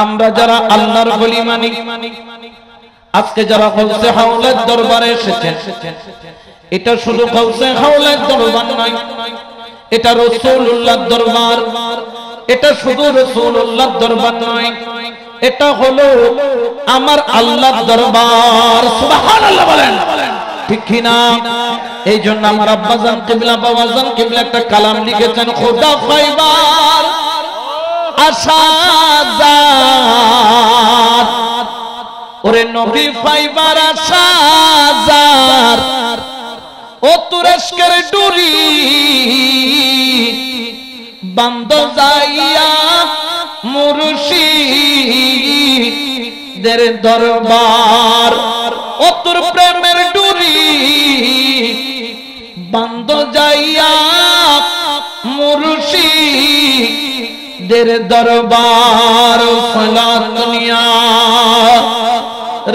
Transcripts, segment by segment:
আমরা যারা আল্লাহর ওলি মানি, আজকে যারা গাউসে হাওলার দরবারে এসেছেন, এটা শুধু গাউসে হাওলার দরবার নয়, এটা রাসূলুল্লাহর দরবার। এটা শুধু রাসূলুল্লাহর দরবার নয়, এটা হলো আমার আল্লাহর দরবার। সুবহানাল্লাহ বলেন ঠিক কি না? এই জন্য আমার আব্বাজান কিবলা বাবাজান কিবলা একটা কালাম লিখেছেন, খোদা ফাইবার আশাজার, ওরে নবী ফাইবার আশাজার, ও তুরস্কের ডুরি বান্দ যাইয়া মুর্শিদের দরবার। ও তোর প্রেমের ডুরি বান্দ যাইয়া মুর্শিদের দরবার। সালাত দুনিয়া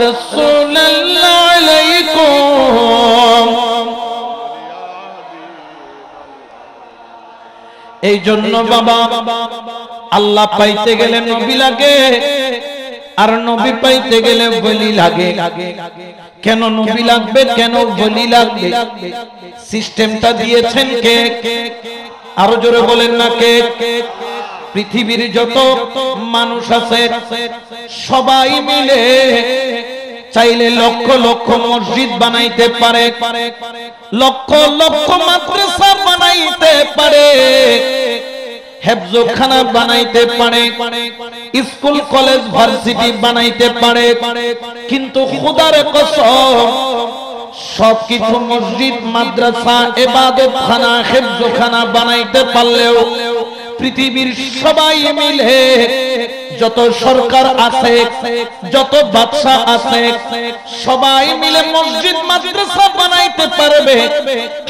রাসূলুল্লাহ আলাইকুম। এই জন্য বাবা আল্লাহ পাইতে গেলে নবী লাগে, আর নবী পাইতে গেলে বলি লাগে। কেন নবী লাগবে, কেন বলি লাগবে? সিস্টেমটা দিয়েছেন কে? আরো জোরে বলেন না কে? পৃথিবীর যত মানুষ আছে সবাই মিলে চাইলে লক্ষ লক্ষ মসজিদ বানাইতে পারে, লক্ষ লক্ষ মাদ্রাসা বানাইতে পারে, হেফজখানা বানাইতে পারে, স্কুল কলেজ ভার্সিটি বানাইতে পারে, কিন্তু খোদার কসম সবকিছু মসজিদ মাদ্রাসা ইবাদতখানা হেফজখানা বানাইতে পারলেও পৃথিবীর সবাই মিলে যত সরকার আছে, যত বাদশা আছে, সবাই মিলে মসজিদ মাদ্রাসা বানাইতে পারবে,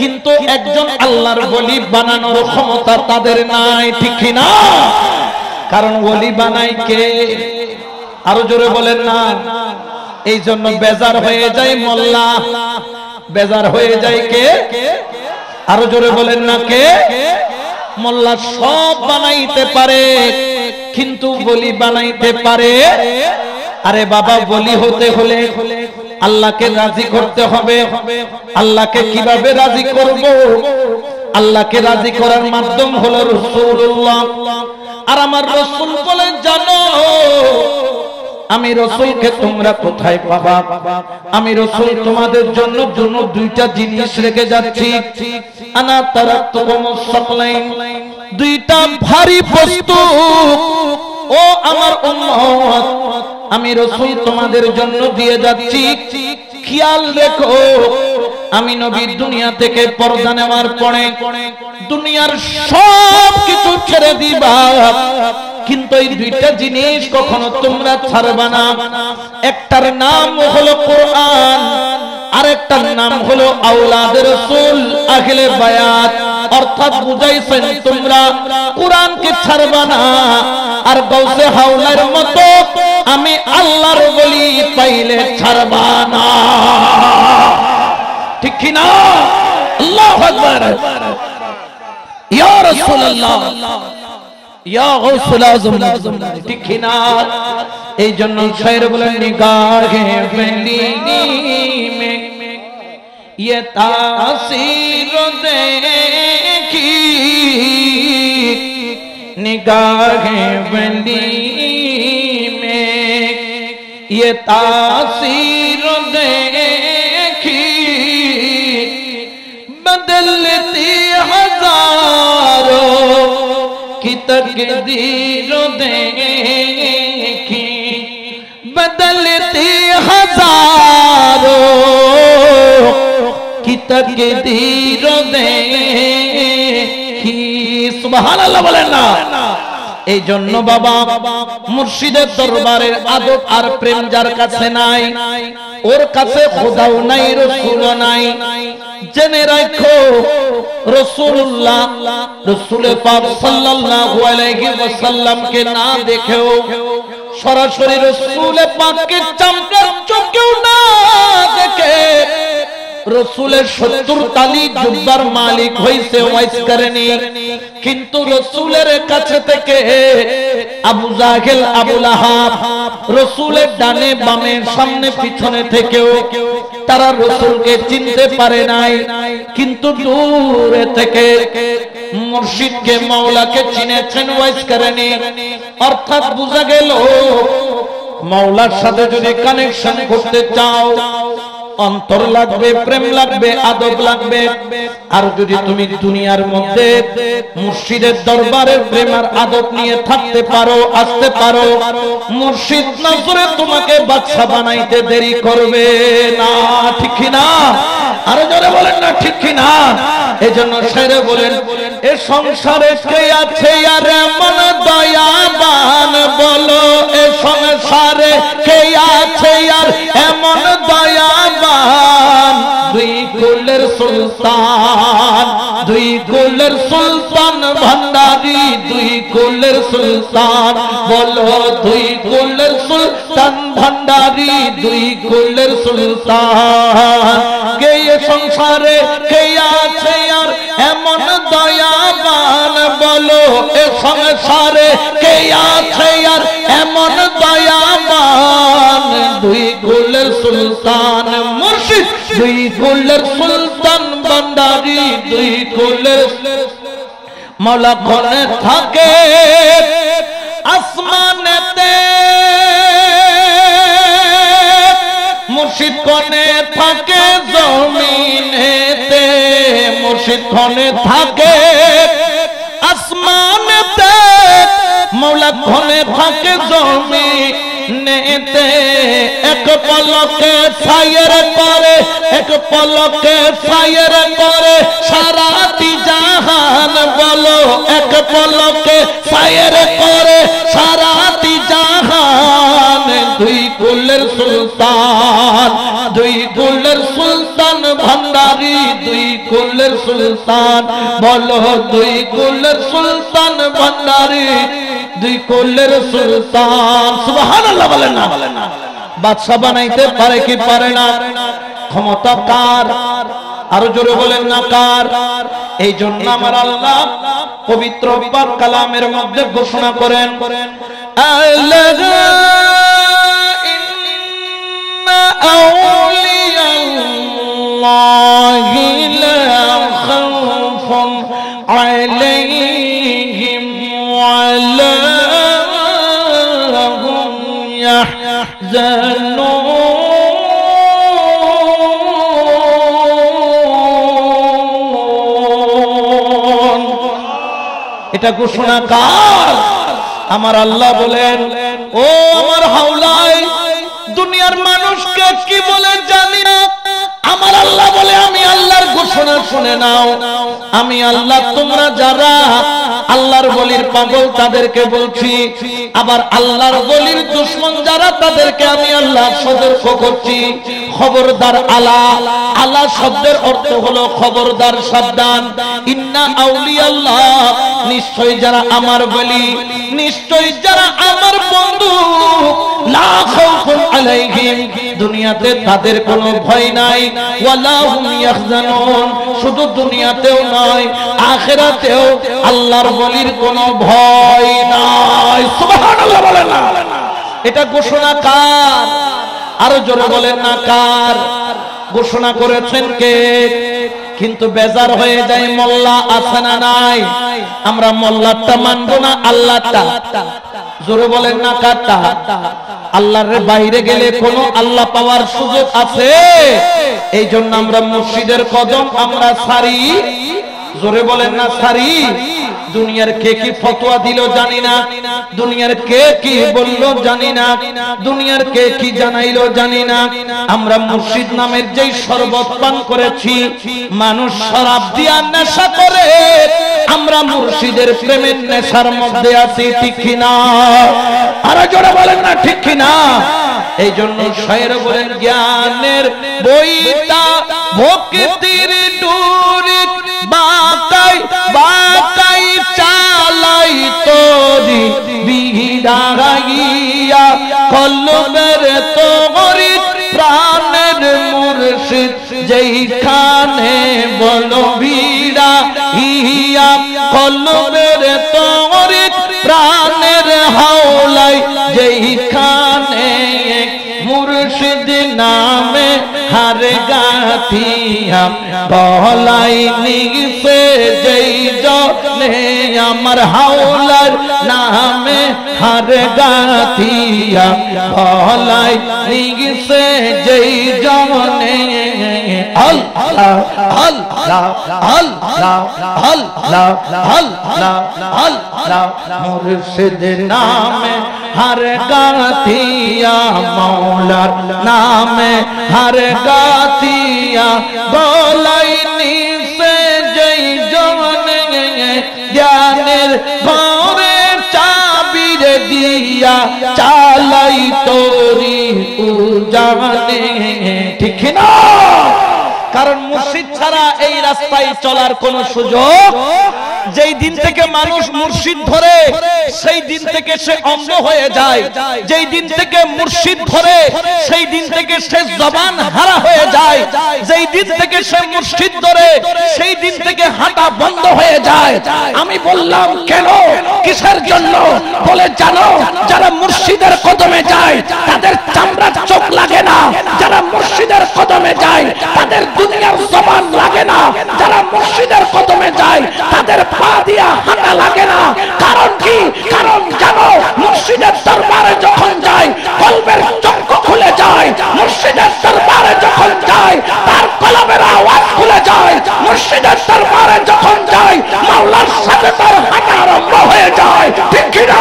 কিন্তু একজন আল্লাহর ওলি বানানোর ক্ষমতা তাদের নাই। ঠিক কি না? কারণ ওলি বানাই কে? আরো জোরে বলেন না। এই জন্য বেজার হয়ে যায় মোল্লা, বেজার হয়ে যায় কে? আরো জোরে বলেন না কে? মোল্লা সব বানাইতে পারে, কিন্তু বলি বানাইতে পারে? আরে বাবা, বলি হতে হলে আল্লাহকে রাজি করতে হবে। আল্লাহকে কিভাবে রাজি করব? আল্লাহকে রাজি করার মাধ্যম হলো রাসূলুল্লাহ। আর আমার রাসূল বলে, জানো আমি রাসূলকে তোমরা কোথায় পাবা? আমি রাসূল তোমাদের জন্য দুইটা জিনিস রেখে যাচ্ছি। আনা তারাকতুকুমুস সাকলাইন, দুইটা ভারী বস্তু ও আমার উম্মত আমি রাসূল তোমাদের জন্য দিয়ে যাচ্ছি। খেয়াল রেখো, আমি নবী দুনিয়া থেকে পর্দা নেওয়ার পরে দুনিয়ার সব কিছু ছেড়ে দিবা, কিন্তু এই দুইটা জিনিস কখনো তোমরা ছাড়বা না। একটার নাম হলো কোরআন, আরেকটার নাম হলো আওলাদের রাসূল আহলে বায়াত। অর্থাৎ বুঝাইছেন তোমরা কোরআনকে ছাড়বা না, আর গাউসে হাওলার মতো আমি আল্লাহর ওলি পাইলে ছাড়বা না। ঠিক কি না? আল্লাহু আকবার। ইয়া রাসূলুল্লাহ, ইয়া গাউসুল আযম। ঠিক কি না? এই জন্য শায়ের বলেন, নিগাহে বেলি মে ये तासीर देखी, निगाहे बंदी में ये तासीर देखी, बदलती हजारों की तकदीर देखी, बदलती हजारों की तकदीर देखी। সুবহানাল্লাহ বলেন না। এই জন্য বাবা মুর্শিদের দরবারের আদব আর প্রেম যার কাছে নাই, ওর কাছে খোদাও নাই, রাসূলও নাই। জেনে রাখো, রাসূলুল্লাহ রাসূল পাক সাল্লাল্লাহু আলাইহি ওয়াসাল্লামকে না দেখেও, সরাসরি রাসূল পাককে চামড়ার চোখেও না দেখে রসুলের 70 তালি জুব্বার মালিক হইছে ওয়াইজ করেনি, কিন্তু রসুলের কাছে থেকে আবু জাহেল আবু লাহাব রসুলের ডানে বামে সামনে পিছনে থেকেও তারা রসুলকে চিনতে পারে নাই, কিন্তু দূরে থেকে মুর্শিদকে মাওলাকে চিনেছেন ওয়াইজ করেনি। অর্থাৎ বুঝা গেল মাওলার সাথে যদি কানেকশন করতে চাও অন্তর লাগবে, প্রেম লাগবে, আদব লাগবে। আর যদি তুমি দুনিয়ার মধ্যে মুর্শিদের দরবারের প্রেম আর আদব নিয়ে থাকতে পারো, আসতে পারো, মুর্শিদ নজরে তোমাকে বাদশা বানাইতে দেরি করবে না। ঠিক কি না? আরো জোরে বলেন না ঠিক কি না? এজন্য শেরে বলেন, এ সংসারে কে আছে আর এমন দয়াবান বলো, এ সংসারে কে আছে আর এমন দয়াবান, দুই কুলের সুলতান, দুই কুলের সুলতান ভান্ডারি, দুই কুলের সুলতান বলো, দুই কুলের সুলতান ভান্ডারি, দুই কুলের সুলতান। কে সংসারে কে আছে আর এমন দয়াবান বলো, এ সংসারে কে আছে আর এমন দয়াবান, দুই কুলের সুলতান মুর্শিদ, দুই কুলের সুলতান ভান্ডারি, দুই কুলের মাওলা কোনে থাকে আসমানেতে, মুর্শিদ কোনে থাকে জমিনেতে, মুর্শিদ কোনে থাকে আসমানেতে, মাওলা কোনে থাকে জমিনেতে। এক পলকে ফায়ার করে, এক পলকে ফায়ার করে সারাটি জাহান বলো, এক পলকে ফায়ার করে সারাটি জাহান, দুই কুলের সুলতান, দুই কুলের সুলতান ভান্ডারি, দুই কুলের সুলতান বলো, দুই কুলের সুলতান ভান্ডারি, দুই কুলের সুলতান। সুবহানাল্লাহ বলেন না? বাদশা বানাইতে পারে কি পারে না? ক্ষমতা কার? আরো জোরে বলেন না কার? এই জন্য আমার আল্লাহ পবিত্র পাক কালামের মধ্যে ঘোষণা করেন, ইন্না আউলিয়াল্লাহি লা খাউফুন আলাইহিম ওয়া লা হুম ইয়াহজানুন। এটা ঘোষণা কার? আমার আল্লাহ বলেন, ও আমার হাওলাই, দুনিয়ার মানুষকে কি বলে জানি না, আমার আল্লাহ বলে আমি আল্লাহর ঘোষণা শুনে নাও। আমি আল্লাহ, তোমরা যারা আল্লাহর ওলির পাগল তাদেরকে বলছি, আবার আল্লাহর ওলির দুশমন যারা তাদেরকে আমি আল্লাহ সতর্ক করছি। খবরদার, আলা আলা শব্দের অর্থ হলো খবরদার, সাবধান। ইন্না আউলিয়াল্লাহ, নিশ্চয় যারা আমার ওলি, নিশ্চয় যারা আমার বন্ধু, লা খাউফুন আলাইহিম, দুনিয়াতে তাদের কোনো ভয় নাই, ওয়ালা হুম ইয়াহজানুন, শুধু দুনিয়াতেও নয় আখিরাতেও আল্লাহর ওলির কোনো ভয় নাই। সুবহানাল্লাহ বলেন না? এটা ঘোষণা কার? আরো জোরে বলেন না কার? ঘোষণা করেছেন কে? কিন্তু বেজার হয়ে যায়, মোল্লা আছে না নাই? আমরা মোল্লাটা মানবো না, আল্লাহটা। জোরে বলেন না কারটা? আল্লাহর বাইরে গেলে কোনো আল্লাহ পাওয়ার সুযোগ আছে? এই জন্য আমরা মুর্শিদের কদম আমরা সারি। জোরে বলেন না সারি। দুনিয়ার কে কি ফতোয়া দিল জানি না, দুনিয়ার কে কি বলল জানি না, দুনিয়ার কে কি জানাইলো জানি না। আমরা মুর্শিদ নামের যেই শরবত পান করেছি, মানুষ শরাব দিয়া নেশা করে, আমরা মুর্শিদের প্রেমের নেশার মধ্যে আছি। ঠিক কি না? আরো জোরে বলেন না ঠিক কি না? এই জন্য শায়ের বলেন, জ্ঞানের বইটা ভক্তির ডুরি বাঁকাই বাঁকাই চালাই তোরি বিহিদাইয়া, কলবের তোরি প্রাণের মুর্শিদ যেইখানে বলো ভিড়া ইয়া কলবের তরিক প্রাণের হাওলাই যেইখানে মুর্শিদ নামে হার গাথিয়া বলাই নিছে যেই জনে আমার হাওলার নামে হার গাথিয়া বলাই নিছে যেই জনে আল্লাহ আল্লাহ আল্লাহ আল্লাহ আল্লাহ আল্লাহ মুর্শিদ নামে হার গাথিয়া মৌলার নামে হার গাথিয়া বলাই নিছে যেই জনে জ্ঞানের ঘরে চাবির দিয়া চালাই তোরি উজানে ঠিক না কারণ মুর্শিদ ছাড়া এই রাস্তায় চলার কোন সুযোগ যেই দিন থেকে মানুষ মুর্শিদ ধরে সেই দিন থেকে সে অন্ধ হয়ে যায় যেই দিন থেকে মুর্শিদ ধরে সেই দিন থেকে সে জবান হারা হয়ে যায় যেই দিন থেকে সে মুর্শিদ ধরে সেই দিন থেকে হাঁটা বন্ধ হয়ে যায় আমি বললাম কেন কিসের জন্য বলে জানো যারা মুর্শিদের কদমে যায় তাদের চামড়ার চোখ লাগে না যারা মুর্শিদের কদমে যায় তাদের দুনিয়ার জবান লাগে না যারা মুর্শিদের কদমে যায় তাদের পা দিয়া হাঁটা লাগে না কারণ কি কারণ জানো মুর্শিদের দরবারে যখন যায় কলবের চক্ষু খুলে যায় মুর্শিদের দরবারে যখন যায় তার কলবের আওয়াজ খুলে যায় মুর্শিদের দরবারে যখন যায় মাওলার সাথে তার হাঁটা আরম্ভ হয়ে যায় ঠিক কি না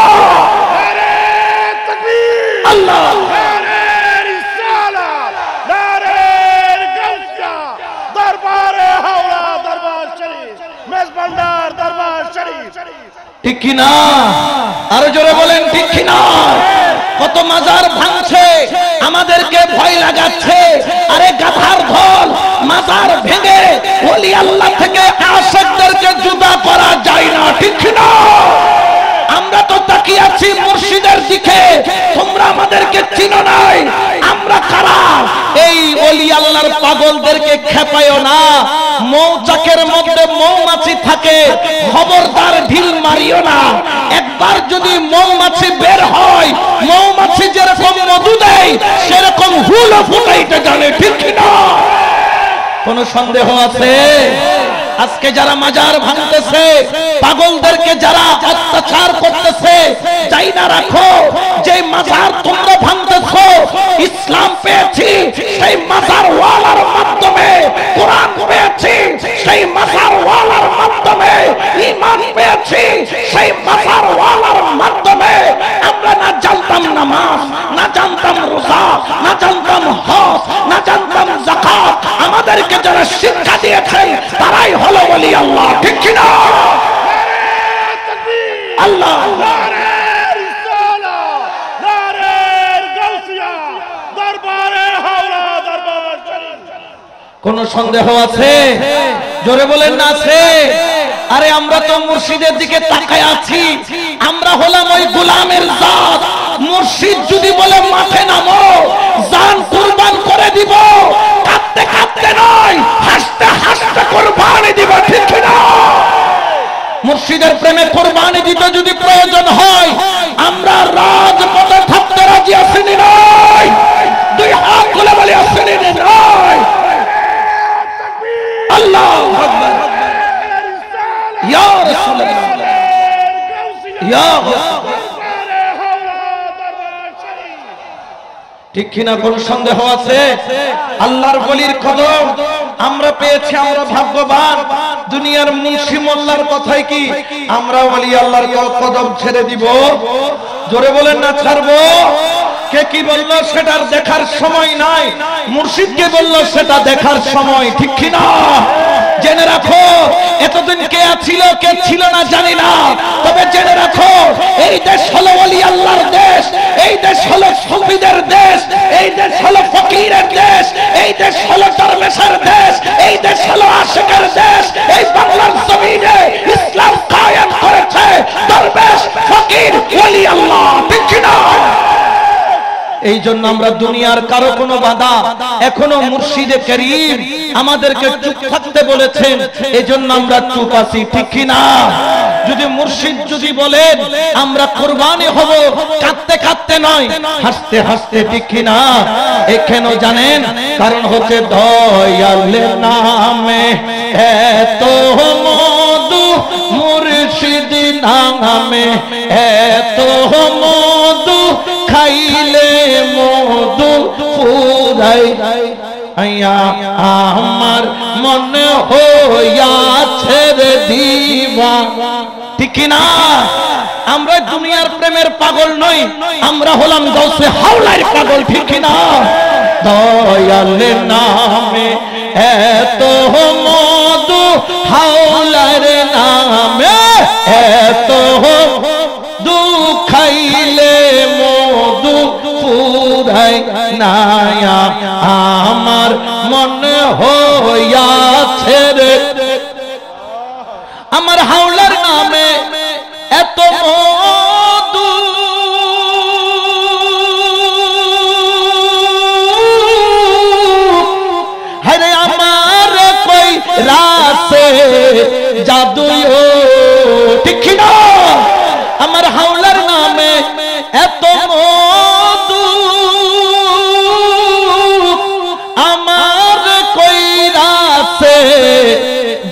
আল্লাহ ঠিক কিনা আরো জোরে বলেন ঠিক কিনা কত মাজার ভাঙছে আমাদেরকে ভয় লাগাচ্ছে আরে গাধার দল মাজার ভেঙে ওলি আল্লাহ থেকে আশিকদেরকে জুদা করা যায় না ঠিক কিনা আমরা তো তাকিয়ে আছি মুর্শিদের দিকে তোমরা আমাদেরকে চিনো নাই আমরা কারা এই ওলি আল্লাহর পাগলদেরকে খেপায়ও না মৌচাকের মধ্যে মৌমাছি থাকে খবরদার ঢিল মারিও না একবার যদি মৌমাছি বের হয় মৌমাছি যেরকম মধু দেয় সেরকম হুলও ফুটাইতে জানে ঠিক না কোন সন্দেহ আছে আজকে যারা মাজার ভাঙতেছে পাগলদেরকে যারা অত্যাচার করতেছে চাই না রাখো যে মাজার তোমরা ভাঙতেছো ইসলাম পেয়েছি সেই মাজার ওয়ালার মাধ্যমে কোরআন পেয়েছি সেই মাজার ওয়ালার মাধ্যমে ঈমান পেয়েছি সেই মাজার ওয়ালার মাধ্যমে আমরা না জানতাম নামাজ না জানতাম রোজা না জানতাম হজ না জানতাম যাকাত আমাদেরকে যারা শিক্ষা দিয়েছেন তারাই হলো ওলি আল্লাহ ঠিক কি না আল্লাহ কোন সন্দেহ আছে জোরে বলেন না আছে আরে আমরা তো মুর্শিদের দিকে তাকায় আছি আমরা হলাম ওই গোলামের জাত মুর্শিদ যদি বলে মাঠে নামো জান কুরবান করে দিব কাঁদতে কাঁদতে নয় হাসতে হাসতে কুরবানি দিব ঠিক না মুর্শিদের প্রেমে কুরবানি দিতে যদি প্রয়োজন হয় আমরা রাজপথে থাকতে রাজি আছি নয় দুই হাত তুলে বলি আছি নয় আল্লাহু আকবার ইয়া রাসূলুল্লাহ ইয়া ঠিক কিনা কোন সন্দেহ আছে আল্লাহর ওলির কদম আমরা পেয়েছি আমরা ভাগ্যবান দুনিয়ার মুন্সি মোল্লার কথাই কি আমরা ওলি আল্লাহর কদম ছেড়ে দিব জোরে বলেন না ছাড়বো কে কি বললো সেটার দেখার সময় নাই মুর্শিদ কে বললো সেটা দেখার সময় ঠিক কি না জেনে রাখো এতদিন কে ছিল কে ছিল না জানি না তবে জেনে রাখো এই দেশ হলো ওলি আল্লাহর দেশ এই দেশ হলো সুফিদের দেশ এই দেশ হলো ফকিরের দেশ এই দেশ হলো দরবেশের দেশ এই দেশ হলো আশিকের দেশ এই বাংলার জমিনে ইসলাম কায়েম করেছে দরবেশ ফকির ওলি আল্লাহ ঠিক কি না এই জন্য আমরা দুনিয়ার কারো কোনো বাধা এখনো মুর্শিদে করিম আমাদেরকে চুপ থাকতে বলেছেন, এজন্য আমরা চুপ আছি, ঠিক কি না? যদি মুর্শিদ যদি বলেন আমরা কুরবানি হব, কাঁদতে কাঁদতে নয়, হাসতে হাসতে, ঠিক কি না? কেন জানেন? কারণ হচ্ছে দয়ালের নামে এত মধু, মুর্শিদ নামে এত মধু, খাইলে মধু ফুরাই আমার মনে হইয়াছে রে দিওয়ানা, ঠিক না? আমরা দুনিয়ার প্রেমের পাগল নই, আমরা হলাম গাউসে হাওলার পাগল, ঠিক না? দয়ালের নামে এত মধু, হাওলার নামে এত মধু, খাইলে মধু ফুরাই না আমার মনে হইয়াছে রে, আমার হাওলার নামে এত মধু, হরে আমার কই রাসে জাদু, ঠিক না? আমার হাওলার নামে এত মধু, আমার কই রাসে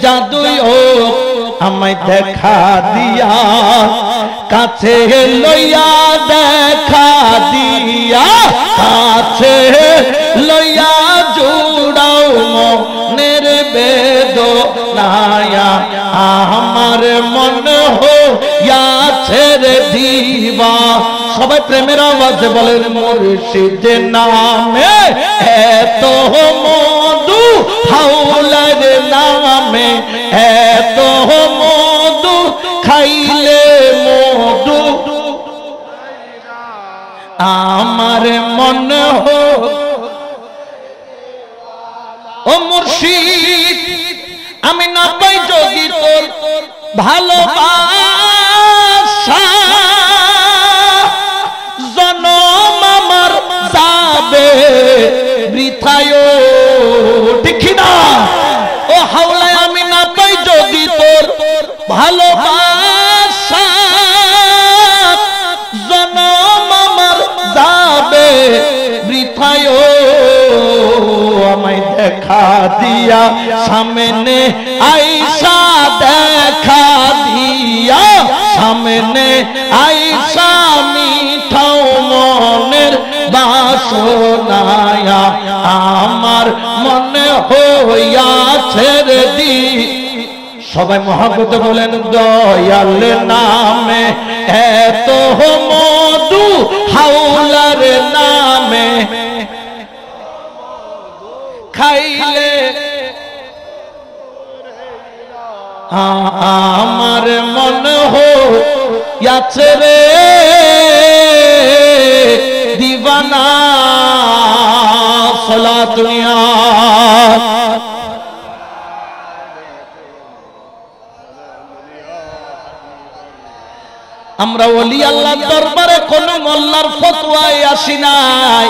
জাদু, আমায় দেখা দিয়া কাছে লইয়া, দেখা দিয়া কাছে লইয়া, জুড়াও মনের বেদনায়া আমার মনে হইয়াছে রে দিওয়ানা। সবাই প্রেমের আওয়াজে বলেন মুর্শিদ নামে এত মধু, হাওলার নামে এত মধু, খাইলে মধু আমার মনে ও মুর্শিদ, আমি না পাই যদি তোর ভালোবাসা, জনম আমার যাবে বৃথায়, ঠিক না? ও হাওলায় আমি না পাই যদি তোর ভালোবাসা, জনম আমার যাবে বৃথায়, আমায় দেখা দিয়া সামনে আইসা, দেখা দিয়া সামনে আইসা, মিঠাও মনের বাসনায়া আমার মনে হইয়াছে রে দিওয়ানা। সবাই মহব্বতে বলেন দয়ালের নামে এত মধু, হাওলার নামে খাইলে আমার মনে হইয়াছে রে দিওয়ানা। সালাতুনিয়া আমরা ওলি আল্লাহর দরবারে কোন মোল্লার ফতোয়ায় আসি নাই,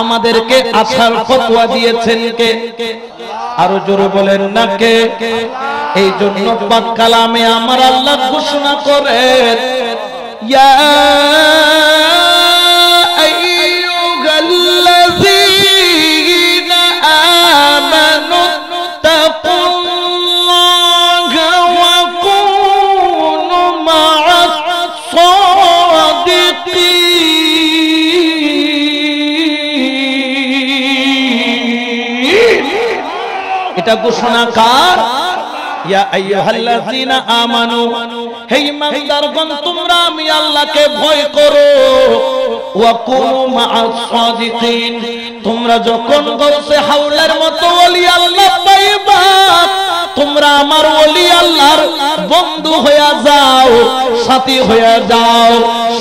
আমাদেরকে আসার ফতোয়া দিয়েছেন কে? আরো জোরে বলেন না কে? এই জন্য পাক কালামে আমার আল্লাহ ঘোষণা করেন, ইয়া আইয়ুহাল্লাযীনা আমানু তাকুল্লাহা ওয়া কুনু মা'আস সাদিকিন। এটা ঘোষণা কার? ইয়া আইয়ুহাল্লাযীনা আমানু, হে ঈমানদারগণ তোমরা আমি আল্লাহকে ভয় করো, ওয়া কুনু মা'আস সাদিকিন, তোমরা যখন গৌসে হাওলার মতো ওলি আল্লাহ পাইবা, তোমরা আমার ওলি আল্লাহর বন্ধু হয়ে যাও, সাথী হয়ে যাও,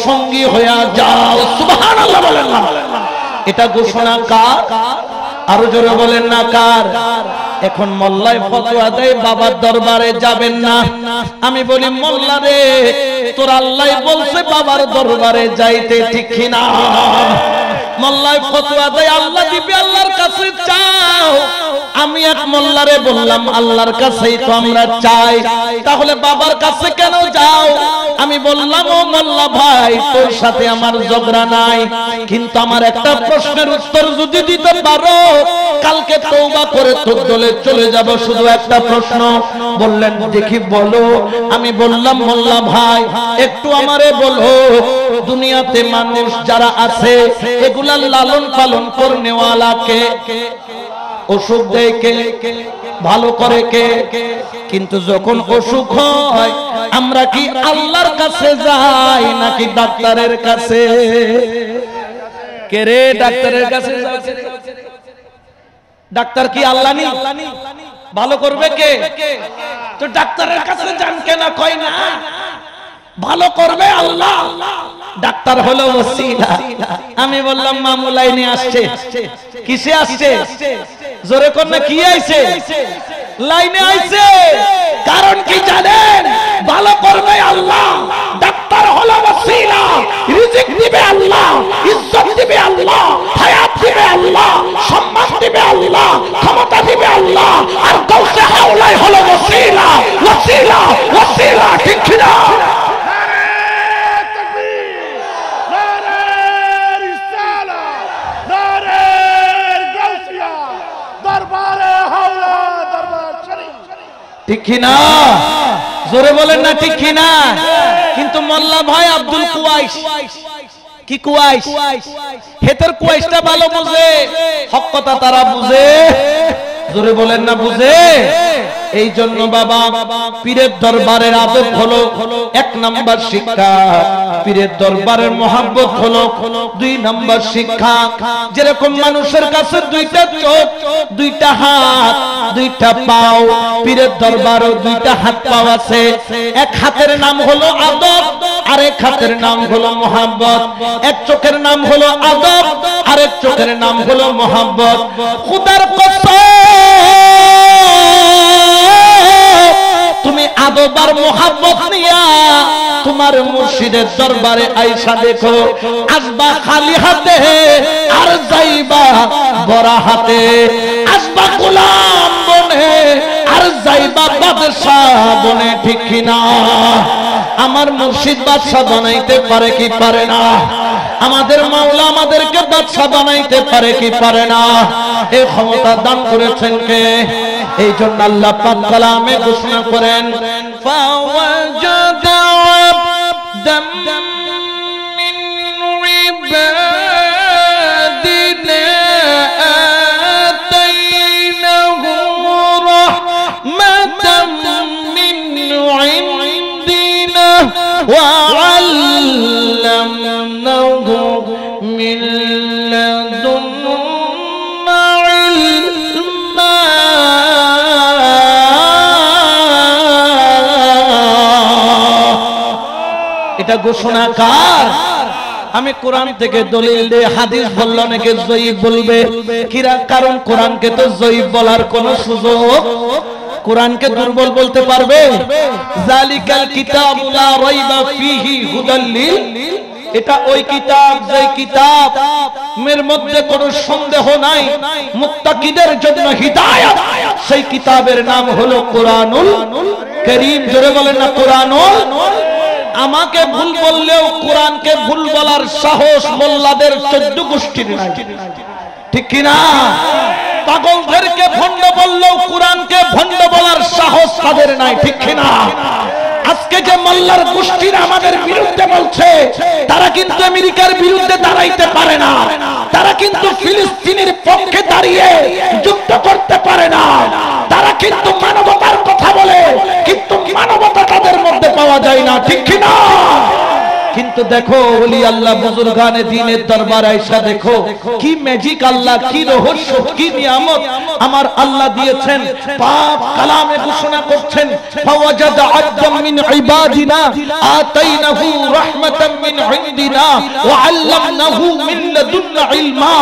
সঙ্গী হয়ে যাও। সুবহানাল্লাহ বলেন না? এটা ঘোষণা কার? আরো জোরে বলেন না কার? এখন মোল্লায় ফতোয়া দেয় বাবার দরবারে যাবেন না। আমি বলি মোল্লা রে, তোর আল্লাহ বলছে বাবার দরবারে যাইতে, ঠিক না? মোল্লায় ফতোয়া দেয় আল্লাহ দিবে, আল্লাহর কাছে চাও। আমি এক মোল্লারে বললাম আল্লাহর কাছেই তো আমরা চাই, তাহলে বাবার কাছে কেন যাও? আমি বললাম ও মোল্লা ভাই, তোর সাথে আমার ঝগড়া নাই, কিন্তু আমার একটা প্রশ্নের উত্তর যদি দিতে পারো, কালকে তওবা করে তোর দলে চলে যাব। শুধু একটা প্রশ্ন। বললেন দেখি বলো। আমি বললাম মোল্লা ভাই একটু আমারে বলো, দুনিয়াতে মানুষ যারা আছে এগুলা লালন পালন করনেওয়ালা কে? অসুখ দেয় কে? ভালো করে কে? কিন্তু যখন অসুখ হয় আমরা কি আল্লাহর কাছে যাই নাকি ডাক্তারের কাছে? কে রে ডাক্তারের কাছে? ডাক্তার কি আল্লাহ নি? ভালো করবে কে? তো ডাক্তারের কাছে যান কেন? কয় না ভালো করবে আল্লাহ, ডাক্তার হলো ওসিলা। আমি বললাম মামু লাইনে আসছে। কিসে আসছে? জোরে কোন না কি আইছে? লাইনে আইছে। কারণ কি জানেন? ভালো করবে আল্লাহ, ডাক্তার হলো ওসিলা। রিজিক দিবে আল্লাহ, ইজ্জত দিবে আল্লাহ, হায়াত দিবে আল্লাহ, সম্মান দিবে আল্লাহ, ক্ষমতা দিবে আল্লাহ। আর গাউসে হাওলাই হলো ওসিলা। ওসিলা ওসিলা, ঠিক কি না? ঠিক কি না? জোরে বলেন না ঠিক কি না? কিন্তু মোল্লা ভাই আব্দুল কুয়াইশ, কি কুয়াইশ? হেতের কুয়াইশটা ভালো বুঝে, হক কথা তারা বুঝে। জোরে বলেন না বুঝে। এই জন্য বাবা পীরের দরবারের আদব হলো 1 নাম্বার শিক্ষা, পীরের দরবারের মহব্বত হলো 2 নাম্বার শিক্ষা। যেরকম মানুষের কাছে 2টা চোখ, 2টা হাত, 2টা পাও, পীরের দরবারও 2টা হাত পাও আছে। এক হাতের নাম হলো আদব, আরেক হাতের নাম হলো মহব্বত। এক চোখের নাম হলো আদব, আরেক চোখের নাম হলো মহব্বত। খোদার কসম তুমি আদব আর মোহাব্বত নিয়া তোমার মুর্শিদের দরবারে আইসা দেখো, আসবা খালি হাতে আর যাইবা বড়া হাতে। আসবা গোলাম বনে আর যাইবা বাদশাহ বনে। ঠিক কিনা? আমার মুর্শিদ বাদশাহ বানাইতে পারে কি পারে না? আমাদের মাওলা আমাদেরকে বাদশাহ বানাইতে পারে কি পারে না? এই ক্ষমতা দান করেছেন কে? এই জন্য আল্লাহ পাক কালামে ঘোষণা করেন, ফাওয়াজাদা আবদাম মিন ইবাদিনা আতাইনাহু রাহমাতাম মিন ইনদিনা ওয়া আল্লামনাহু মিন লাদুন্না ইলমা। এটা ঘোষণা কার? আমি কোরআন থেকে দলিল দে, হাদিস বলল নাকি জয়ীফ বলবে কিরা? কারণ কোরআনকে তো জয়ীফ বলার কোনো সুযোগ, কোরআনকে দুর্বল বলতে পারবে? জালিকাল কিতাবু লা রাইবা ফীহি হুদাল লিল, এটা ওই কিতাব যে কিতাব এর মধ্যে কোনো সন্দেহ নাই, মুত্তাকিদের জন্য হিদায়াত। সেই কিতাবের নাম হলো কোরআনুল কারীম। জোরে বলেন না কোরআনুল। আমাকে ভুল বললেও কোরআনকে ভুল বলার সাহস মোল্লাদের 14 গোষ্ঠীর নাই। ঠিক কি না? পাগলদেরকে ভণ্ড বললেও কোরআনকে ভণ্ড বলার সাহস তাদের নাই। ঠিক কি না? আজকে যে মোল্লার গোষ্ঠীরা আমাদের বিরুদ্ধে বলছে, তারা কিন্তু আমেরিকার বিরুদ্ধে দাঁড়াইতে পারে না, তারা কিন্তু ফিলিস্তিনের পক্ষে দাঁড়িয়ে যুদ্ধ করতে পারে না, তারা কিন্তু মানবতার কথা বলে, কিন্তু মানবতা তাদের মধ্যে পাওয়া যায় না। ঠিক কি না? কিন্তু দেখো ওলি আল্লাহ বুজুর্গানে দ্বীনের দরবারে আয়েশা দেখো কি ম্যাজিক, আল্লাহ কি রহস্য, কি নিয়ামত আমার আল্লাহ দিয়েছেন। পাক কালামে ঘোষণা করছেন, ফাওয়াজাদা আবদাম মিন ইবাদিনা আতাইনাহু রাহমাতাম মিন ইনদিনা ওয়া আল্লামনাহু মিন লাদুন্না ইলমা,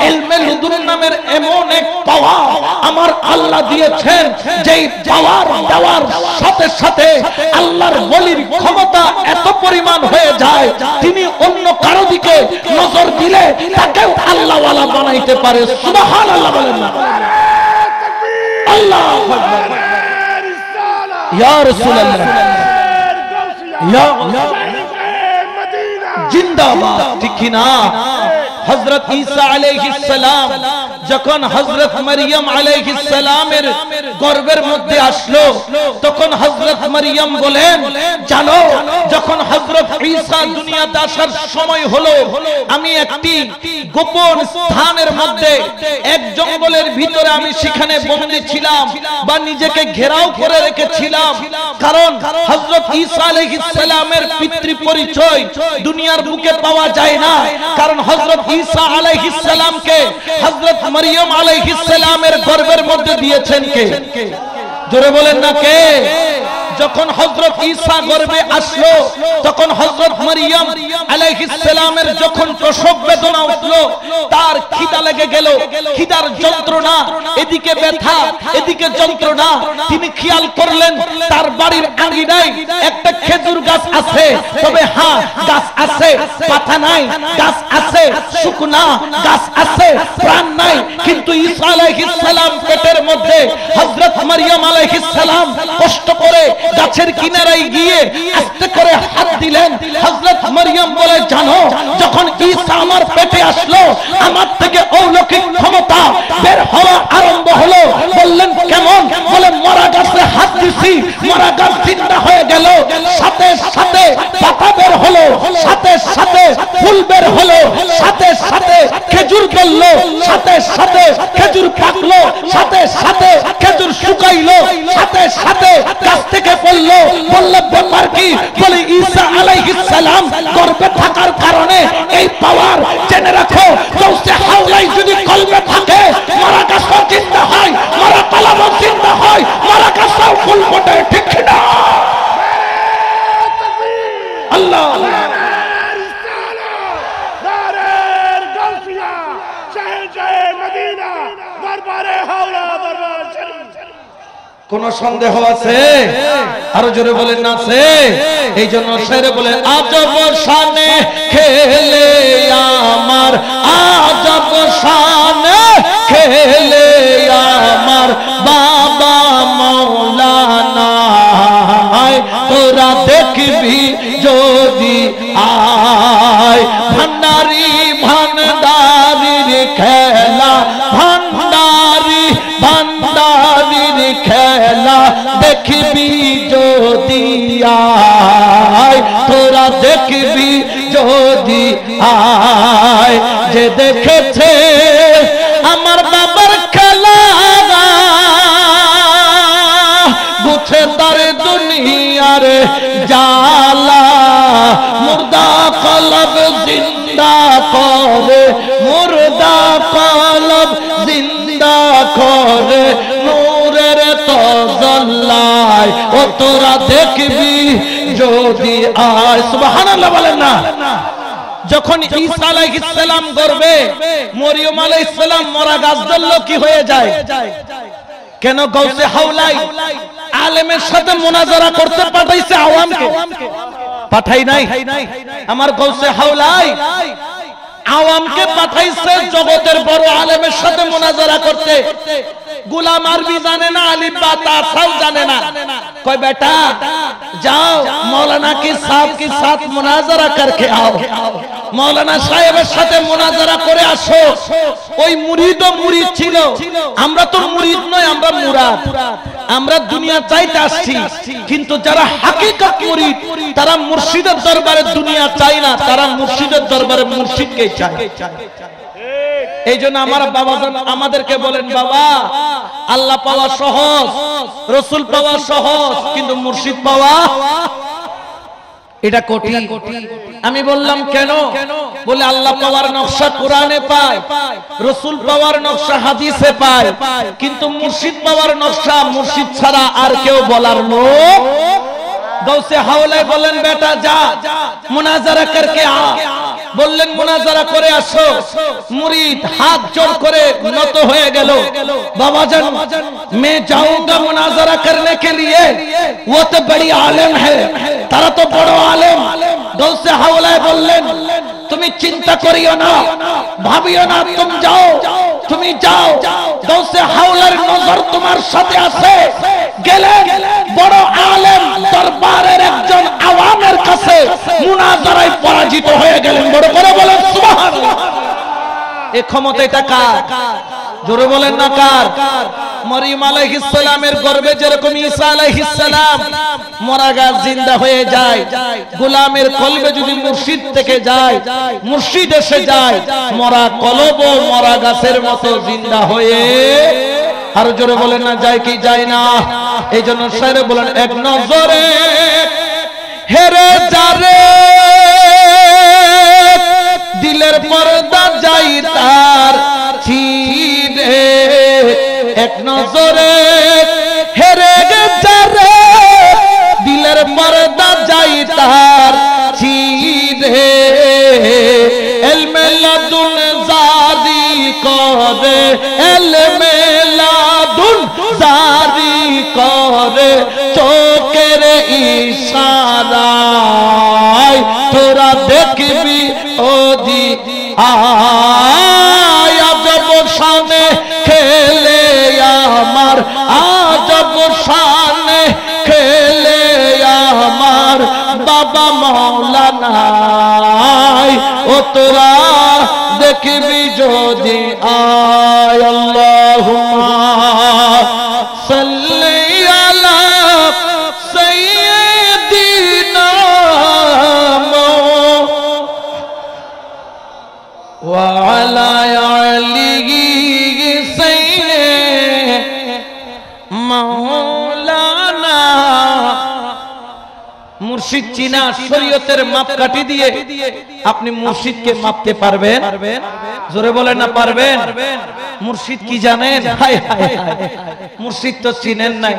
ইলমে লাদুন নামের এমন এক পাওয়ার আমার আল্লাহ দিয়েছেন, যেই পাওয়ার দেওয়ার সাথে সাথে আল্লাহর ওলির ক্ষমতা এত পরিমাণ হয়ে যায়, তিনি অন্য কারো দিকে নজর দিলে তাকেও আল্লাহ ওয়ালা বানাইতে পারে। সুবহানাল্লাহ বলেন না? আল্লাহু আকবার। ইয়া রাসূলুল্লাহ, ইয়া জিন্দাবাদ, ঠিক কি না? হযরত ঈসা আলাইহিস সালাম যখন হযরত মারইয়াম আলাইহিস সালামের গর্ভের মধ্যে আসলো, তখন হযরত মারইয়াম বলেন, জানো যখন হযরত ঈসা দুনিয়াতে আসার সময় হলো, আমি একটি গোপন স্থানের মধ্যে এক জঙ্গলের ভিতরে আমি সেখানে বন্দী ছিলাম বা নিজেকে ঘেরাও করে রেখেছিলাম, কারণ হযরত ঈসা আলাইহিস সালামের পিতৃ পরিচয় দুনিয়ার বুকে পাওয়া যায় না, কারণ হযরত ঈসা আলাইহিস সালামকে হযরত মারইয়াম আলাইহিস সালামের গর্ভের মধ্যে দিয়েছেন কে? জোরে বলেন না কে? যখন হযরত ঈসা গর্ভে আসলো, তখন হযরত মারইয়াম আলাইহিস সালামের যখন প্রসব বেদনা উঠলো, তার খিদা লেগে গেল, খিদার যন্ত্রণা, এদিকে ব্যথা এদিকে যন্ত্রণা, তিনি খেয়াল করলেন তার বাড়ির আঙ্গিনায় একটা খেজুর গাছ আছে, তবে হ্যাঁ গাছ আছে, পাতা নাই, গাছ আছে, শুকনা গাছ আছে, প্রাণ নাই, কিন্তু ঈসা আলাইহিস সালাম পেটের মধ্যে হযরত মারইয়াম আলাইহিস সালাম কষ্ট করে গাছের কিনারায় গিয়ে আস্তে করে হাত দিলেন। হযরত মারইয়াম বলে, জানো যখন ঈসা আমার পেটে আসলো, আমার থেকে অলৌকিক ক্ষমতা বের হওয়া আরম্ভ হলো। বললেন কেমন? বলে মরা গাছে হাত দিছি, মরা গাছ জিন্দা হয়ে গেল, সাথে সাথে পাতা বের হলো, সাথে সাথে ফুল বের হলো, সাথে সাথে খেজুর গেললো, সাথে সাথে খেজুর পাকলো, সাথে সাথে খেজুর শুকাইলো, সাথে সাথে গাছ থেকে পড়লো। বললে ব্যাপার কি? বলে ঈসা আলাইহিস সালাম গর্ভে থাকার কারণে এই পাওয়ার। জেনে রাখো, গাউসে হাওলাই যদি কলবে থাকে, মারা গাছও জিন্দা হয়, মারা কলমও জিন্দা হয়, মারা গাছও ফুল ফোটে, ঠিক না? আল্লাহ কোন সন্দেহ আছে? আরো জোরে বলেন না আছে? এই জন্য শেরে বলে, আজব শানে খেলে আমার, আজব শানে খেলে আমার বাবা মাওলানা, তোরা দেখবি যদি আয়, ভান্ডারি ভান্ডারির খেলা, ভান্ডারি ভান্ডারির খেলা দেখবি যদি আয়, তোরা দেখবি যদি আয়। যে দেখেছে আমার বাবার খেলা, বুঝে তার দুনিয়ার জালা, মুর্দা কলব জিন্দা করে, মুর্দা কলব জিন্দা করে, নূরের তজল্লায় ও তোরা দেখবি যদি আয়। সুবহানাল্লাহ বলেন না? যখন ঈসা আলাইহিস সালাম গর্ভে, মরিয়ম আলাইহিস সালাম মরা গাছ ধরলো, কি হয়ে যায়? কেন? গাউসে হাওলাই আলেমের সাথে মুনাজারা করতে পাঠাইছে আওয়ামকে, পাঠাই নাই? আমার গাউসে হাওলাই আওয়ামকে পাঠাইছে জগতের বড় আলেমের সাথে মুনাজারা করতে। গোলাম আরবি জানে না, আলিফ বা তাসাও জানে না, কয় বেটা যাও मौलाना के साहब के साथ मुनाजरा करके आओ, मौलाना সাহেবের সাথে মুনাজারা করে আসো। ওই মুরিদ ও মুরিদ ছিল, আমরা তো মুরিদ নয়, আমরা মুরাদ। আমরা দুনিয়া চাইতে আসছি, কিন্তু যারা হাকিকত মুরিদ তারা মুর্শিদের দরবারে দুনিয়া চায় না, তারা মুর্শিদের দরবারে মুর্শিদকে চায়। এই জন্য আমার বাবাজান আমাদেরকে বলেন, বাবা আল্লাহ পাওয়া সহজ, রসুল পাওয়া সহজ, কিন্তু মুর্শিদ পাওয়া এটা কঠিন। আমি বললাম কেন? বলে আল্লাহ পাওয়ার নকশা কোরআনে পায়, রসুল পাওয়ার নকশা হাদিসে পায়, কিন্তু মুর্শিদ পাওয়ার নকশা মুর্শিদ ছাড়া আর কেউ বলার লোক। গাউসে হাওলাই বলেন, বেটা যা মুনাজারা করকে আ। বললেন মুনাজারা করে আসো। মুরিদ হাত জোড় করে নত হয়ে গেল, বাবা जान मैं जाऊंगा मुनाजरा करने के लिए, वो तो बड़ी आलिम है, तारा तो बड़ो आलिम। गौसे हावला बोललेन তুমি চিন্তা করিও না, ভাবিও না, তুমি যাও, তুমি যাও। গৌসে হাওলার নজর তোমার সাথে আছে। গেলেন, বড় আলেম দরবারের একজন আওয়ামের কাছে মুনাজারায় পরাজিত হয়ে গেলেন। বড় করে বলেন সুবহানাল্লাহ। এই ক্ষমতা এটা কার? জোরে বলেন না কার? মরিয়ম আলাইহিস সালামের গর্ভে যেরকম ঈসা আলাইহিস সালাম মরা গাছ জিন্দা হয়ে যায়, গোলামের কলবে যদি মুর্শিদ থেকে যায়, মুর্শিদ এসে যায়, মরা কলব মরা গাছের মতো জিন্দা হয়ে, আর জোরে বলেন না যায় কি যায় না? এই জন্য শায়রে বলেন এক নজরে হেরে যারে দিলের পর্দা যাই তার ছিঁড়ে, এক নজরে হেরে যারে দিলের পর্দা যাই তার ছিঁড়ে, ইলমে লাদুন জারি করে, ইলমে লাদুন জারি করে, চোখের ইশারায় তোরা দেখবি ওদি আজব শানে খেলে আমার, আজব শানে খেলে আমার বাবা মাওলানা, ও তোরা দেখবি যদি আয়। আল্লাহুম্মা সাল্লি আলা সাইয়্যিদিনা ওয়া আলা আলিহি মাওলানা। মুর্শিদ চিনা শরীয়তের মাপকাঠি দিয়ে আপনি মুর্শিদকে মাপতে পারবেন? জোরে বলেন না পারবেন? মুর্শিদ কি জানেন? হায় হায় হায়, মুর্শিদ তো চিনেন নাই।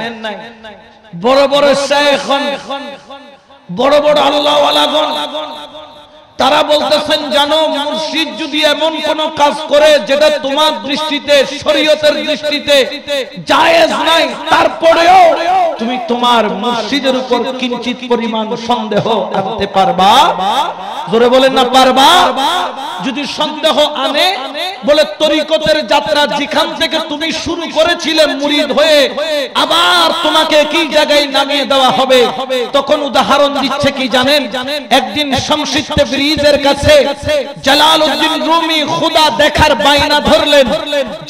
বড় বড় শায়েখ, বড় বড় আল্লাহওয়ালাগণ তারা বলতেছেন জানো মুর্শিদ যদি এমন কোন কাজ করে যেটা তোমার দৃষ্টিতে শরীয়তের দৃষ্টিতে জায়েজ নাই, তারপরেও তুমি তোমার মুর্শিদের উপর কিঞ্চিত পরিমাণ সন্দেহ আনতে পারবা? জোরে বলেন না পারবা? যদি সন্দেহ আনে, বলে তরিকতের যাত্রা যেখান থেকে তুমি শুরু করেছিলে মুরিদ হয়ে, আবার তোমাকে কি জায়গায় নামিয়ে দেওয়া হবে। তখন উদাহরণ দিচ্ছে কি জানেন? একদিন শামসুদ তাবরিজের কাছে জালালউদ্দিন রুমি খোদা দেখার বাইনা ধরলেন।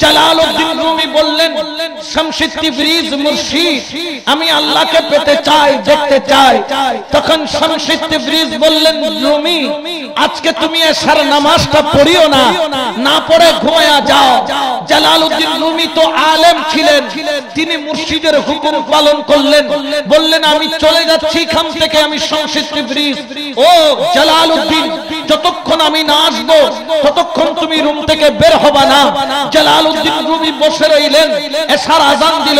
জালালউদ্দিন রুমি বললেন শামসুদ তাবরিজ মুর্শিদ, আমি আল্লাহকে পেতে চাই, দেখতে চাই। তখন শামসুদ তাবরিজ বললেন রুমি, আজকে তুমি এশার নামাজটা পড়িও না, না পড়ে ঘুমায়া যাও। জালালউদ্দিন রুমি তো আলেম ছিলেন, তিনি মুর্শিদের হুকুম পালন করলেন। বললেন আমি চলে যাচ্ছি এখান থেকে, আমি শামসুদ তাবরিজ। ও জালালউদ্দিন, যতক্ষণ আমি না আসবো ততক্ষণ তুমি রুম থেকে বের হবা না। জালালউদ্দিন রুমি বসে রইলেন। এশার আযান দিল,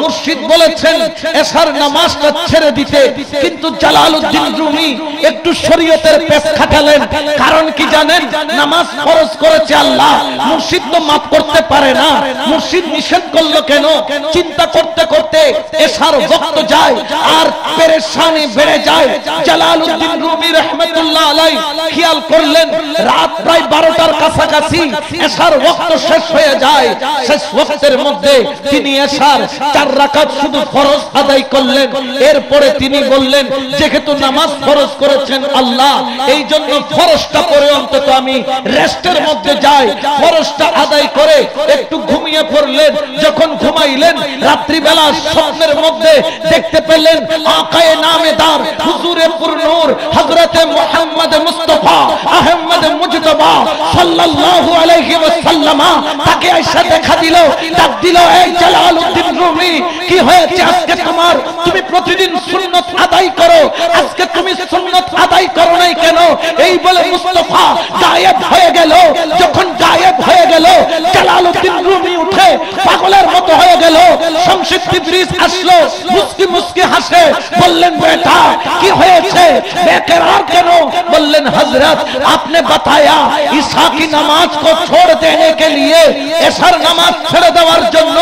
মুর্শিদ বলেছেন এশার নামাজটা ছেড়ে দিতে, কিন্তু জালালউদ্দিন রুমি একটু শরীয়তের পেশ খাটালেন। কারণ কি জানেন? নামাজ ফরজ করেছে আল্লাহ, মুর্শিদ তো মাফ করতে পারে না, মুর্শিদ নিষেধ করলো কেন? চিন্তা করতে করতে এশার ওয়াক্ত যায় আর পেরেশানি বেড়ে যায়। জালালউদ্দিন রুমি রাহমাতুল্লাহ আলাইহি খেয়াল করলেন রাত প্রায় 12টার কাছাকাছি, এশার ওয়াক্ত শেষ হয়ে যায়। শেষ ওয়াক্তের মধ্যে তিনি এশার 4 রাকাত শুধু ফরজ আদায় করলেন। এরপরে তিনি বললেন যেহেতু নামাজ ফরজ করেছেন আল্লাহ, এই জন্য ফরজটা পড়ে অন্তত আমি রেস্টের মধ্যে যাই। ফরজটা আদায় করে একটু ঘুমিয়ে পড়লেন। যখন ঘুমাইলেন, রাত্রিবেলা স্বপ্নের মধ্যে দেখতে পেলেন আকায়ে নামেদার হুজুরে পুরনূর হযরতে মুহাম্মদ মুস্তাফা আহমদ মুজতবা সাল্লাল্লাহু আলাইহি ওয়াসাল্লাম তাকে আয়েশা দেখা দিল, ডাক দিল, এই জালালউদ্দিন রুমি, কি হয়েছে আজকে তোমার? তুমি প্রতিদিন সুন্নাত আদায় করো, আজকে তুমি সুন্নাত আদায় করো নাই কেন? এই বলে মুস্তাফা গায়েব হয়ে গেল। যখন গায়েব হয়ে গেল, জালালউদ্দিন রুমি উঠে পাগলের মতো হয়ে গেল। শামসুদ তিবরিজ আসলো, মুস্কি মুস্কি হাসে, বললেন বেটা কি হয়েছে, বেকরার কেন? বললেন হযরত आपने बताया ईशा की नमाज को छोड़ देने के लिए, এশার নামাজ ছেড়ে দেওয়ার জন্য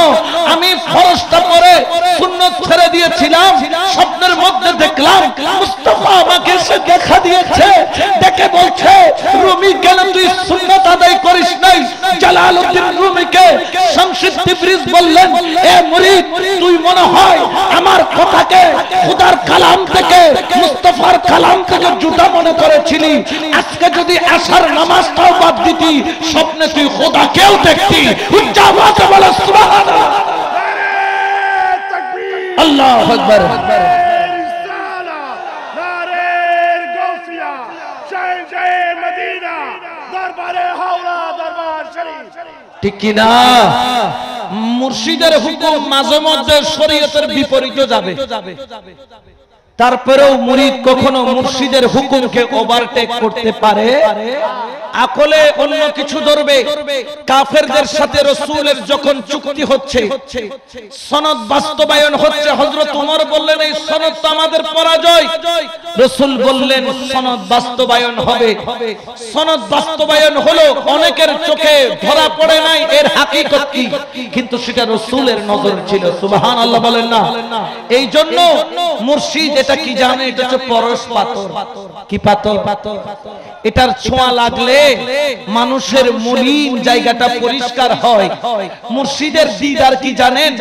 আমি ফরজটা পড়ে সুন্নাত ছেড়ে দিয়েছিলাম। স্বপ্নের মধ্যে দেখলাম মুস্তাফা আমাকে এসে দেখা দিয়েছে, ডেকে বলছে রুমি কেন তুই সুন্নাত আদায় করিস নাই? জালালউদ্দিন রুমিকে শামসুদ তিবরিজ বললেন, এ মুরিদ তুই মনে হয় আমার কথাকে খোদার কালাম থেকে, মুস্তাফার কালাম থেকে জুতা মনে করেছিলি। আজকে যদি এশার নামাজটাও বাদ দিতি, স্বপ্নে তুই খোদাকেও দেখতি। উচ্চ আওয়াজে বলো সুবহানাল্লাহ। আল্লাহু আকবার। ঠিক কি না? মুর্শিদের হুকুম মাঝে মধ্যে শরীয়তের বিপরীতে যাবে, তারপরেও মুরিদ কখনো মুর্শিদের হুকুমকে ওভারটেক করতে পারে। আকলে অন্য কিছু ধরবে। কাফেরদের সাথে রাসূলের যখন চুক্তি হচ্ছে, সনদ বাস্তবায়ন হচ্ছে, হযরত ওমর বললেন এই সনদ তো আমাদের পরাজয়। রাসূল বললেন সনদ বাস্তবায়ন হবে। সনদ বাস্তবায়ন হলো, অনেকের চোখে ধরা পড়ে নাই এর হাকিকত কি, কিন্তু সেটা রাসূলের নজর ছিল। সুবহানাল্লাহ বলেন না? এই জন্য মুর্শিদ এটা কি জানে? এটা হচ্ছে পরশ পাথর। কি পাথর? এটার ছোঁয়া লাগলে মানুষের মলিন জায়গাটা পরিষ্কার হয়। মুর্শিদের দিদার কি জানেন?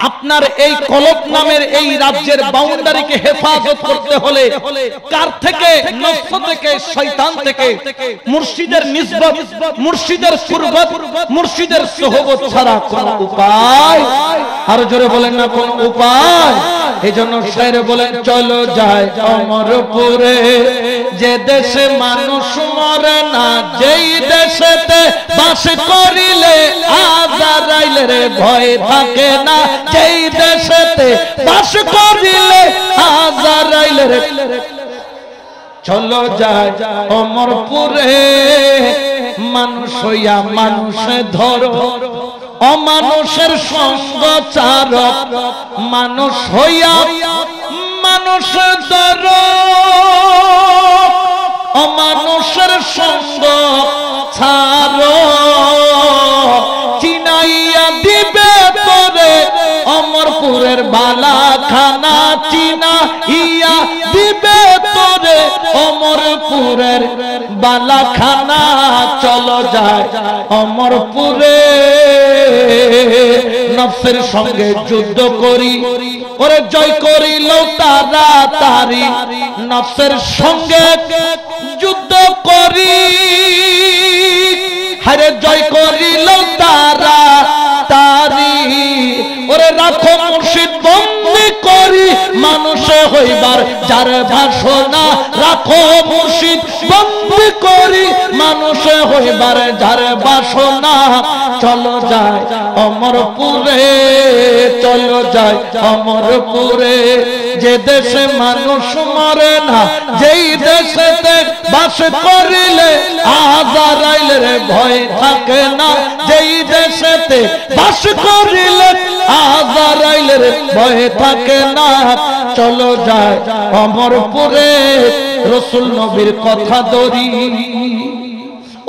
আপনার এই কলব নামের এই রাজ্যের বাউন্ডারিকে হেফাজত করতে হলে কার থেকে? নফস থেকে, শয়তান থেকে। মুর্শিদের নিসবত, মুর্শিদের কুরবত, মুর্শিদের সোহবত ছাড়া কোন উপায়, আরো জোরে বলেন না কোন উপায়। এজন্য শায়ের বলেন, চলো যায় অমরপুরে, যে দেশে মানুষ মরে না, যেই দেশেতে বাস করিলে আজরাইলের ভয় থাকে না, যেই দেশেতে বাস করিলে আজরাইলের। চলো যায় অমরপুরে, মানুষ হইয়া মানুষে ধরো, অমানুষের সঙ্গ চারক, মানুষ হইয়া মানুষ ধরো, অমানুষের সঙ্গ ছাড়ো, চিনাইয়া দিবে তোরে অমরপুরের বালাখানা, চিনাইয়া দিবে তোরে অমরপুরের বালাখানা। চলো যায় অমরপুরে, নফসের সঙ্গে যুদ্ধ করি, ওরে জয় করিল তাড়াতাড়ি, নফসের সঙ্গে যুদ্ধ করি, হারে জয় করিল তাড়াতাড়ি, ওরে রাখো মুর্শিদ বন্দি করি, মানুষে হইবার যার বাসনা, রাখো মুর্শিদ বন্দি করি, মানুষে হইবার যার বাসনা। চলো যায় অমরপুরে, চলো যায় অমরপুরে, যে দেশে মানুষ মরে না, যেই দেশেতে বাস করিলে আজরাইলের ভয় থাকে না, যেই দেশেতে বাস করিলে আজরাইলের ভয় থাকে না। চলো যায় অমরপুরে, রাসূল নবীর কথা ধরি,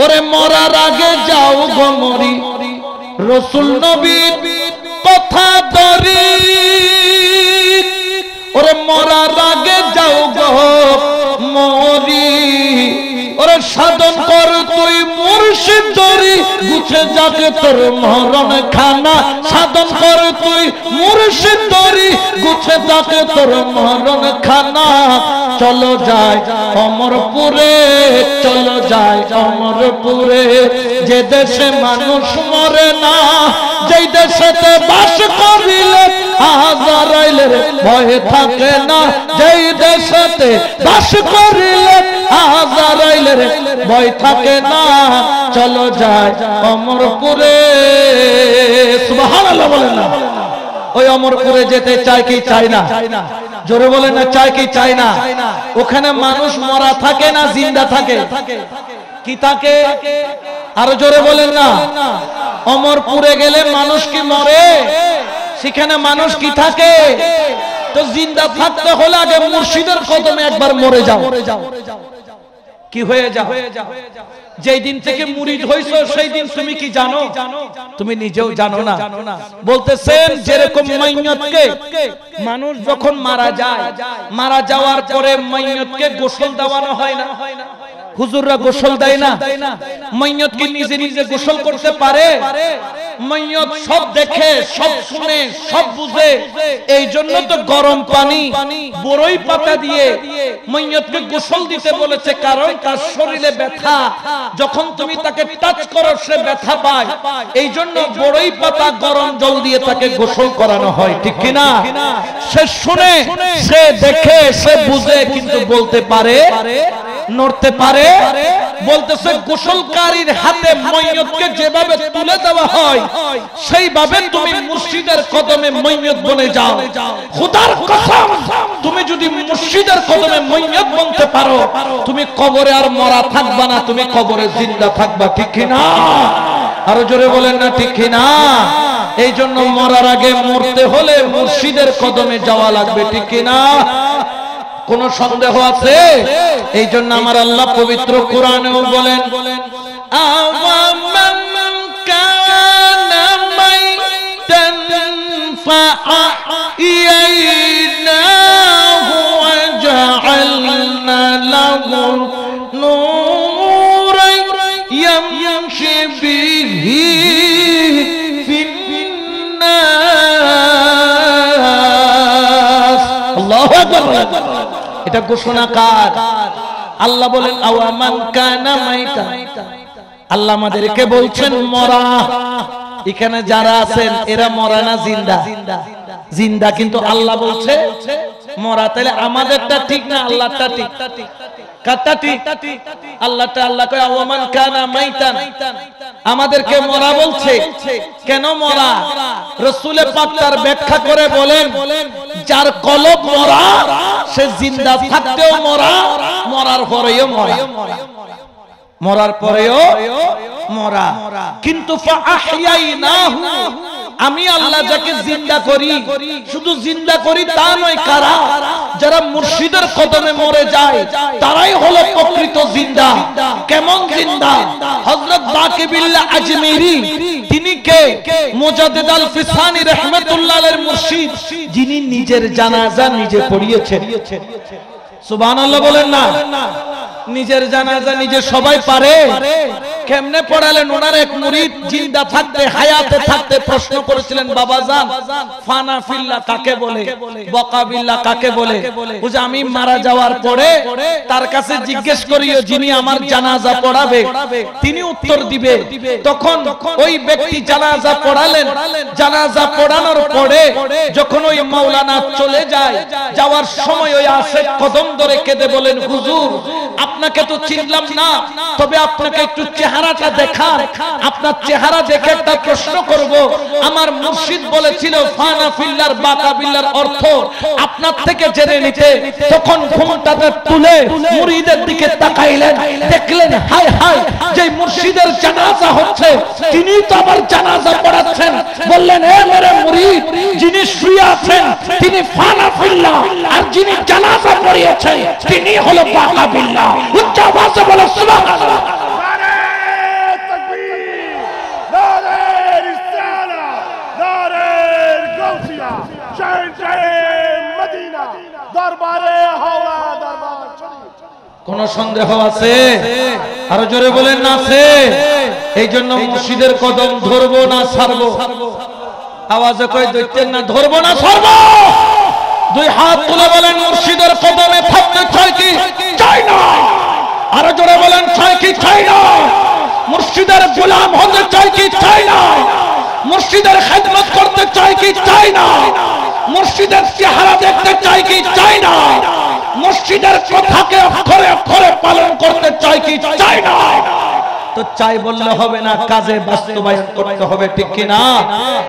ওরে মরার আগে যাও গো মরি, রাসূল নবীর কথা ধরি, ওরে মরার আগে যাও গো মরি, ওরে সাধন কর তুই মুর্শিদ ধরি, গুছে যাকে তোর মরণ খানা, সাধন কর তুই মুর্শিদ ধরি, গুছে যাকে তোর মরণ খানা। চলো যায় অমরপুরে, চলো যায় অমরপুরে, যে দেশে মানুষ মরে না, যেই দেশেতে বাস করিলে আজরাইলের ভয় থাকে না, যেই দেশেতে বাস করিলে আজরাইলের ভয় থাকে না। চলো যায় অমরপুরে। সুবহানাল্লাহ বলেন না? ওই অমরপুরে যেতে চাই কি চাই না? জোরে বলেন না, চাই কি চাই না? ওখানে মানুষ মরা থাকে না জিন্দা থাকে? কি থাকে? আরো জোরে বলেন না। অমরপুরে গেলে মানুষ কি মরে? সেখানে মানুষ কি থাকে? তো জিন্দা থাকতে হলে আগে মুর্শিদের কদমে একবার মরে যাও। কি হয়ে যাও? যেই দিন থেকে মুরিদ হইছো সেই দিন তুমি কি জানো? তুমি নিজেও জানো না। বলতেছেন যেরকম মাইয়তকে মানুষ যখন মারা যায়, মারা যাওয়ার পরে মাইয়তকে গোসল দেওয়ানো হয় না? হুজুররা গোসল দেয় না? মাইয়ত কি নিজে নিজে গোসল করতে পারে? মাইয়ত সব দেখে, সব শুনে, সব বুঝে। এই জন্য তো গরম পানি, বড়ই পাতা দিয়ে মাইয়তকে গোসল দিতে বলেছে, কারণ তার শরীরে ব্যথা, যখন তুমি তাকে টাচ করো সে ব্যথা পায়। এই জন্য বড়ই পাতা গরম জল দিয়ে তাকে গোসল করানো হয়, ঠিক কিনা? সে শুনে, সে দেখে, সে বুঝে, কিন্তু বলতে পারে, নড়তে পারে। বলতেছে গোসলকারীর হাতে মাইয়তকে যেভাবে তুলে দেওয়া হয় সেইভাবে তুমি মুর্শিদের কদমে মাইয়ত বনে যাও। খোদার কসম, তুমি যদি মুর্শিদের কদমে মাইয়ত বনতে পারো, তুমি কবরে আর মরা থাকবা না, তুমি কবরে জিন্দা থাকবা, ঠিক কিনা? আরো জোরে বলেন না ঠিক কিনা? এই জন্য মরার আগে মরতে হলে মুর্শিদের কদমে যাওয়া লাগবে, ঠিক কিনা? কোন সন্দেহ আছে? এই জন্য আমার আল্লাহ পবিত্র কোরআনেও বলেন, আওয়ামান কানা মাইতান ফাআইনাহু ওয়া জাআলনা লাহু নূরান ইয়ামশি বিহি ফিন্নাস। আল্লাহু আকবার। এটা ঘোষণা কার? আল্লাহ বলেন আওয়ামান কানা মাইতা। আল্লাহ আমাদেরকে বলছেন মরা। এখানে যারা আছেন এরা মরা না জিন্দা? জিন্দা, কিন্তু আল্লাহ বলছে মরা। তাহলে আমাদেরটা ঠিক না আল্লাহটা ঠিক? কারটা ঠিক? আল্লাহটা। আল্লাহ কয় আওয়ামান কানা মাইতান, আমাদেরকে মরা বলছে। কেন মরা? রাসূল পাক তার ব্যাখ্যা করে বলেন, যার কলব মরা সে জিন্দা থাকতেও মরা, মরার পরেও মরা, মরার পরেও মরা। কিন্তু ফাআহইয়াইনাহু, আমি আল্লাহ যাকে জিন্দা করি, শুধু জিন্দা করি তা নয়, কারা? যারা মুর্শিদের কদমে মরে যায় তারাই হলো প্রকৃত জিন্দা। কেমন জিন্দা? হযরত বাকিবিল্লাহ আজমেরি, তিনি কে? মুজাদ্দিদ আল ফিসানি রাহমাতুল্লাহ আলাইহির মুর্শিদ, যিনি নিজের জানাজা নিজে পড়িয়েছেন। সুবহানাল্লাহ বলেন না? নিজের জানাজা নিজে সবাই পারে। কেমনে পড়ালেন? ওনার এক মুরিদ জিন্দা থাকতে, হায়াতে থাকতে প্রশ্ন করেছিলেন, বাবাজান ফানা ফিল্লাহ কাকে বলে, বকা বিল্লাহ কাকে বলে? বুঝে আমি মারা যাওয়ার পরে তার কাছে জিজ্ঞেস করিও, যিনি আমার জানাজা পড়াবে তিনি উত্তর দিবে। তখন ওই ব্যক্তি জানাজা পড়ালেন। জানাজা পড়ানোর পরে যখন ওই মাওলানা চলে যায়, যাওয়ার সময় ওই আশেক কদম ধরে কেঁদে বলেন, হুজুর আপনাকে তো চিনলাম না, তবে আপনাকে একটু চেহারাটা দেখান। আপনার চেহারা দেখে একটা প্রশ্ন করব। আমার মুর্শিদ বলেছিল ফানা ফিল্লার বাকা বিল্লার অর্থ আপনার থেকে জেনে নিতে। তখন ঘুমটাতে তুলে মুরিদের দিকে তাকাইলেন, দেখলেন হায় হায়, যে মুর্শিদের জানাজা হচ্ছে তিনি তো আবার জানাজা পড়াচ্ছেন। বললেন, এ মেরে মুরিদ, যিনি শুয়ে আছেন তিনি ফানা ফিল্লাহ, আর যিনি জানাজা পড়িয়েছেন তিনি হলো বাকা বিল্লাহ। উচ্চ আওয়াজে বলো সুবহানাল্লাহ। কোন সন্দেহ আছে? আরো জোরে বলেন না আছে? এই জন্য মুর্শিদের কদম ধরবো না ছাড়বো? আওয়াজে কই দইতেন না, ধরবো না ছাড়বো? দুই হাত তুলে বলেন, মুর্শিদের কদমে থাকতে চাই কি চাই না? আরো জোরে বলেন, চাই কি চাই না? মুর্শিদের গোলাম হতে চাই কি চাই না? মুর্শিদের খেদমত করতে চাই কি চাই না? মুর্শিদের চেহারা দেখতে চাই কি চাই না? মুর্শিদের কথাকে অক্ষরে অক্ষরে পালন করতে চাই কি চাই না? তো চাই বললে হবে না, কাজে বাস্তবায়ন করতে হবে, ঠিক কিনা?